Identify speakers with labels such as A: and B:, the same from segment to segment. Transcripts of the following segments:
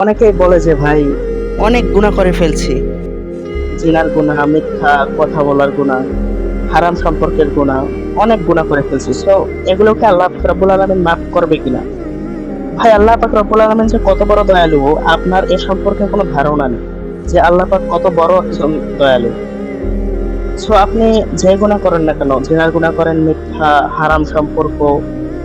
A: অনেকেই বলে যে ভাই অনেক গুনাহ করে ফেলছি, জিনার গুনাহ, মিথ্যা কথা বলার গুনাহ, হারাম সম্পর্কের গুনাহ, অনেক গুনাহ করে ফেলছি। সো এগুলোকে আল্লাহ পাক রব্বুল আলামিন মাফ করবে কিনা? ভাই আল্লাহ পাক রব্বুল আলামিন যে কত বড় দয়ালু আপনার এ সম্পর্কে কোনো ধারণা নেই। যে আল্লাহ পাক কত বড় একজন দয়ালু। সো আপনি যে গুনাহ করেন না কেন, জিনার গুনাহ করেন, মিথ্যা, হারাম সম্পর্ক,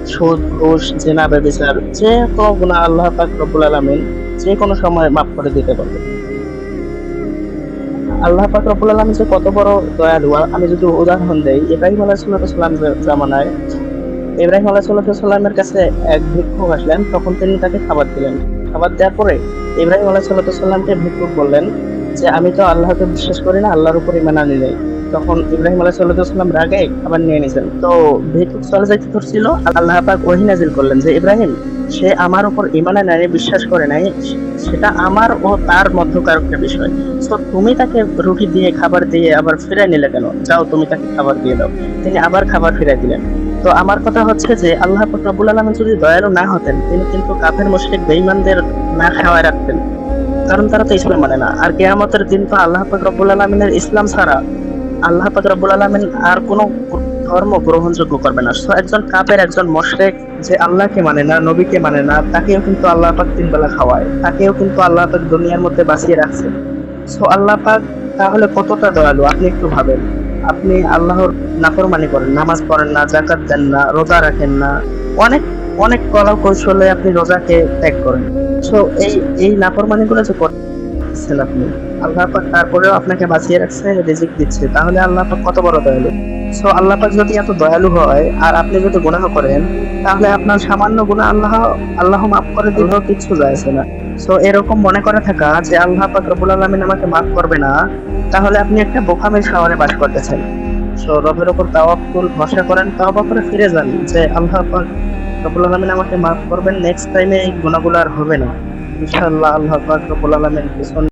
A: সুদ, ঘুষ, জেনা, ব্যভিচার, যে কোনো গুনাহ আল্লাহ পাক রব্বুল আলামিন যে কোনো সময় মাফ করে দিতে পারবে। আল্লাহ পাক রব্বুল আলামিন যে কত বড় দয়ালু আমি যদি উদাহরণ দেই, ইব্রাহিম আলাইহিস সালাম জামানায় ইব্রাহিম আলাইহিস সালামের কাছে এক ভিক্ষুক আসলেন, তখন তিনি তাকে খাবার দিলেন। খাবার দেওয়ার পরে ইব্রাহিম আলাইহিস সালামকে ভিক্ষুক বললেন যে, "আমি তো আল্লাহকে বিশ্বাস করি না, আল্লাহর উপর ঈমান আনি নাই।" তখন ইব্রাহিম আলাইহিস সালাম রাগে খাবার নিয়ে নিছেন। তো ভিক্ষুক চলে যাইতে ধরছিল, আল্লাহ পাক ওহী নাযিল করলেন যে, "ইব্রাহিম, সে আমার উপর ঈমান আনে নাই, বিশ্বাস করে নাই, সেটা আমার ও তার মধ্যকার একটা বিষয়। সো তুমি তাকে রুটি দিয়ে, খাবার দিয়ে আবার ফিরায় নিলে কেন? যাও তুমি তাকে খাবার দিয়ে দাও।" তিনি আবার খাবার ফিরায় দিলেন। তো আমার কথা হচ্ছে যে আল্লাহ পাক রব্বুল আলামিন যদি দয়ালু না হতেন, তিনি কিন্তু কাফের মুশরিক বেঈমানদের না খাওয়ায় রাখতেন। কারণ তারা তো ইসলাম মানে না। আর কিয়ামতের দিন তো আল্লাহ পাক রব্বুল আলামিনের ইসলাম ছাড়া আল্লাহ পাক রব্বুল আলামিন আর কোন ধর্ম গ্রহণযোগ্য করবে না। সো একজন কাফের, একজন মুশরিক যে আল্লাহকে মানে না, নবীকে মানে না, তাকেও কিন্তু আল্লাহ পাক ৩ বেলা খাওয়ায়। তাকেও কিন্তু আল্লাহ পাক দুনিয়ার মধ্যে বাঁচিয়ে রাখছে। সো আল্লাহ পাক তাহলে কতটা দয়ালু আপনি একটু ভাবেন। আপনি আল্লাহর নাফরমানি করেন, নামাজ পড়েন না, যাকাত দেন না, রোজা রাখেন না, অনেক অনেক কলা কৌশলে আপনি রোজাকে ত্যাগ করেন। সো এই নাফরমানিগুলো যে করতেছেন আপনি, আল্লাহ পাক তারপরেও আপনাকে বাঁচিয়ে রাখছে, রিজিক দিচ্ছে, তাহলে আল্লাহ পাক কত বড় দয়ালু। সো আল্লাহ পাক যদি এত দয়ালু হয় আর আপনি যদি গুনাহ করেন, তাহলে আপনার সামান্য গুনাহ আল্লাহ মাফ করে দিলেও কিচ্ছু যায় আসে না। সো এরকম মনে করে থাকা যে আল্লাহ পাক রব্বুল আলামিন আমাকে মাফ করবে না, তাহলে আপনি একটা বোকামির শহরে বাস করতেছেন। সো রবের উপর তাওয়াক্কুল, ভরসা করেন, তওবা করে ফিরে যান যে আল্লাহ পাক রব্বুল আলামিন আমাকে মাফ করবেন, নেক্সট টাইমে এই গুনাহগুলো আর হবে না। ইনশাআল্লাহ আল্লাহ পাক রব্বুল আলামিন